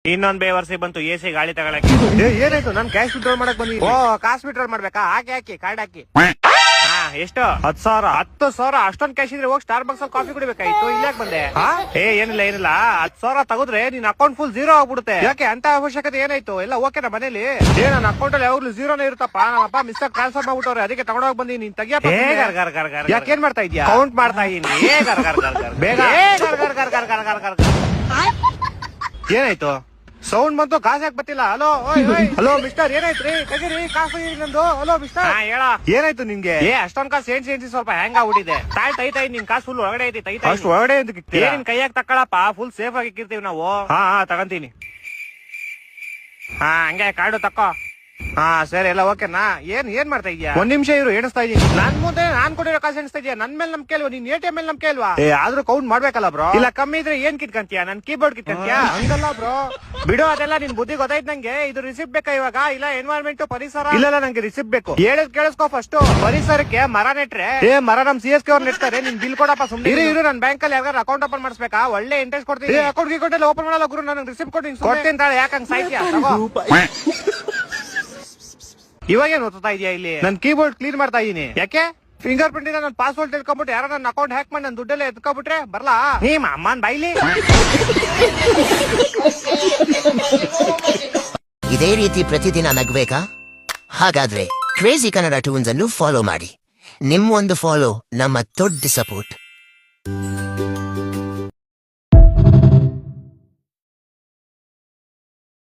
ಇನ್ನೊಂದ್ ಬೇವರ್ಸಿ ಬಂತು ಎಸಿ ಗಾಳಿ ತಗೊಳಕ್ಕೆ. ಏನಾಯ್ತು? ನಾನ್ ಕ್ಯಾಶ್ ವಿಡ್ರಾ ಮಾಡಕ್ ಬಂದಿ. ಓ ಕಾಸ್ ವಿಡ್ರಾ ಮಾಡ್ಬೇಕಾ? ಹಾಕಿ ಕಾರ್ಡ್ ಹಾಕಿ. ಎಷ್ಟು? 10,000. 10,000? ಅಷ್ಟೊಂದ್ ಕ್ಯಾಶ್ ಇದ್ರೆ ಹೋಗಿ ಸ್ಟಾರ್ ಬಾಕ್ಸ್ ಅಲ್ಲಿ ಕಾಫಿ ಕುಡಿಬೇಕಾಯ್ತು. ಇಲ್ಲಾಕ್ ಬಂದೆ? ಏನಿಲ್ಲ 10,000 ತಗೋದ್ರೆ ನಿನ್ ಅಕೌಂಟ್ ಫುಲ್ ಜೀರೋ ಆಗ್ಬಿಡುತ್ತೆ. ಯಾಕೆ ಅಂತ ಅವಶ್ಯಕತೆ ಏನಾಯ್ತು? ಎಲ್ಲ ಓಕೆನಾ ಮನೇಲಿ? ನನ್ನ ಅಕೌಂಟ್ ಅಲ್ಲಿ ಯಾವಾಗ್ಲೂ ಜೀರೋನೇ ಇರುತ್ತಪ್ಪ. ನಮ್ಮಪ್ಪ ಮಿಸ್ಟೇಕ್ ಟ್ರಾನ್ಸ್ಫರ್ ಮಾಡ್ಬಿಟ್ಟವ್ರೆ, ಅದಕ್ಕೆ ತಗೊಂಡೋಗ್ ಬಂದಿ. ನೀನ್ ತೆಗಿಯಪ್ಪ. ಯಾಕೇನ್ ಮಾಡ್ತಾ ಇದ್ಯಾ? ಕೌಂಟ್ ಮಾಡ್ತಾ ಇದೀನಿ. ಬೇಗ. ಏನಾಯ್ತು? ಸೌಂಡ್ ಬಂತು, ಕಾಸು ಯಾಕೆ ಬರ್ತಿಲ್ಲ? ಹಲೋ ಮಿಸ್ಟರ್, ಏನಾಯ್ತ್ರಿ? ತೆಗಿರಿ ಕಾಸು ನಂದು. ಹಲೋ ಮಿಸ್ಟರ್, ಹೇಳ. ಏನಾಯ್ತು ನಿಮ್ಗೆ? ಅಷ್ಟೊಂದ್ ಕಾಸು ಎಣ್ಸಿ ಸ್ವಲ್ಪ ಹೆಂಗ ಆಗ್ಬಿಟ್ಟಿದೆ. ತೈತಾ ನಿನ್ ಕಾಸು ಫುಲ್ ಒಳಗಡೆ ಐತಿ. ಅಷ್ಟು ಒಳಗಡೆ ಅಂತ ನಿನ್ ಕೈಯಾಗ ತಕ್ಕಳಪ್ಪ, ಫುಲ್ ಸೇಫ್ ಆಗಿ ಇಕ್ಕಿರ್ತೀವಿ ನಾವು. ಹಾ ತಗಂತೀನಿ. ಹಂಗೆ ಕಾರ್ಡು ತಕ್ಕೋ. ಸರಿ, ಎಲ್ಲ ಓಕೆನಾ? ಏನ್ ಮಾಡ್ತಾ ಇದ್ಯಾ? ಒಂದ್ ನಿಮಿಷ ಇರು, ಎಣಿಸ್ತಾ ಇದೀನಿ. ನನ್ ಮುಂದೆ ನಾನ್ ಕೊಟ್ಟಿರೋ ಕಾಸು ಎಣಿಸ್ತಾ ಇದೀಯ? ನನ್ ಮೇಲೆ ನಂಬಿಕೆ ಅಲ್ವಾ? ನೀನ್ ATM ಮೇಲೆ ನಂಬಿಕೆ ಅಲ್ವಾ? ಆದ್ರೂ ಕೌಂಟ್ ಮಾಡ್ಬೇಕಲ್ಲ ಬ್ರೋ. ಇಲ್ಲ ಕಮ್ಮಿ ಇದ್ರೆ ಏನ್ ಕಿತ್ಕಂತೀಯ? ನನ್ ಕೀಬೋರ್ಡ್ ಕಿತ್ಕಂತೀಯ? ಹಂಗಲ್ಲ ಬ್ರೋ. ಬಿಡು ಅದೆಲ್ಲ. ನಿನ್ ಬುದ್ಧಿ ಗೊತ್ತಾಯ್ತು ನಂಗೆ. ಇದು ರಿಸಿಪ್ಟ್ ಬೇಕಾ ಇವಾಗ? ಇಲ್ಲ ಎನ್ವೈರನ್ಮೆಂಟ್ ಪರಿಸರ? ಇಲ್ಲ ನಂಗೆ ರಿಸಿಪ್ಟ್ ಬೇಕು. ಹೇಳದ್ ಕೇಳಿಸ್ಕೋ ಫಸ್ಟ್. ಪರಿಸರಕ್ಕೆ ಮರ ನೆಟ್ರೆ ಮರ ನಮ್ CSK ಅವ್ರು ನೆಟ್ತಾರೆ. ನಿನ್ ಬಿಲ್ ಕೊಡಪ್ಪ ಸುಮ್ನೆ. ಇರು ನನ್ ಬ್ಯಾಂಕ್ ಅಲ್ಲಿ ಯಾರು ಅಕೌಂಟ್ ಓಪನ್ ಮಾಡಿಸ್ಬೇಕಾ? ಒಳ್ಳೆ ಇಂಟ್ರೆಸ್ಟ್ ಕೊಡ್ತೀನಿ. ಅಕೌಂಟ್ ಎಲ್ಲ ಓಪನ್ ಮಾಡಲ್ಲ ಗುರು, ನನಗೆ ರಿಸಿಪ್ಟ್ ಕೊಡ್ತೀನಿ ತಾಳೆ. ಯಾಕಂಗ್ ಸಾಯ್ತೀಯ? ಇವಾಗ ಏನ್ ಓದ್ತಾ ಇದೆಯಾ ಇಲ್ಲಿ? ನನ್ ಕೀಬೋರ್ಡ್ ಕ್ಲೀನ್ ಮಾಡ್ತಾ ಇದೀನಿ. ಯಾಕೆ? ಫಿಂಗರ್ ಪ್ರಿಂಟ್ ಇಂದ ನನ್ ಪಾಸ್ವರ್ಡ್ ತಿಳ್ಕೊಂಡ್ಬಿಟ್ಟು ಯಾರೋ ನನ್ನ ಅಕೌಂಟ್ ಹ್ಯಾಕ್ ಮಾಡಿ ನನ್ ದುಡ್ಡೆಲ್ಲ ಎತ್ಕೊಂಡ್ಬಿಟ್ರೆ ಬರ್ಲಾ? ನೀಮ್ ಅಮ್ಮನ್ ಬೈಲಿ. ಇದೇ ರೀತಿ ಪ್ರತಿದಿನ ನಗ್ಬೇಕಾ? ಹಾಗಾದ್ರೆ ಕ್ರೇಜಿ ಕನ್ನಡ ಟೂನ್ಸ್ ಅನ್ನು ಫಾಲೋ ಮಾಡಿ. ನಿಮ್ಮೊಂದು ಫಾಲೋ ನಮ್ಮ ದೊಡ್ಡ ಸಪೋರ್ಟ್.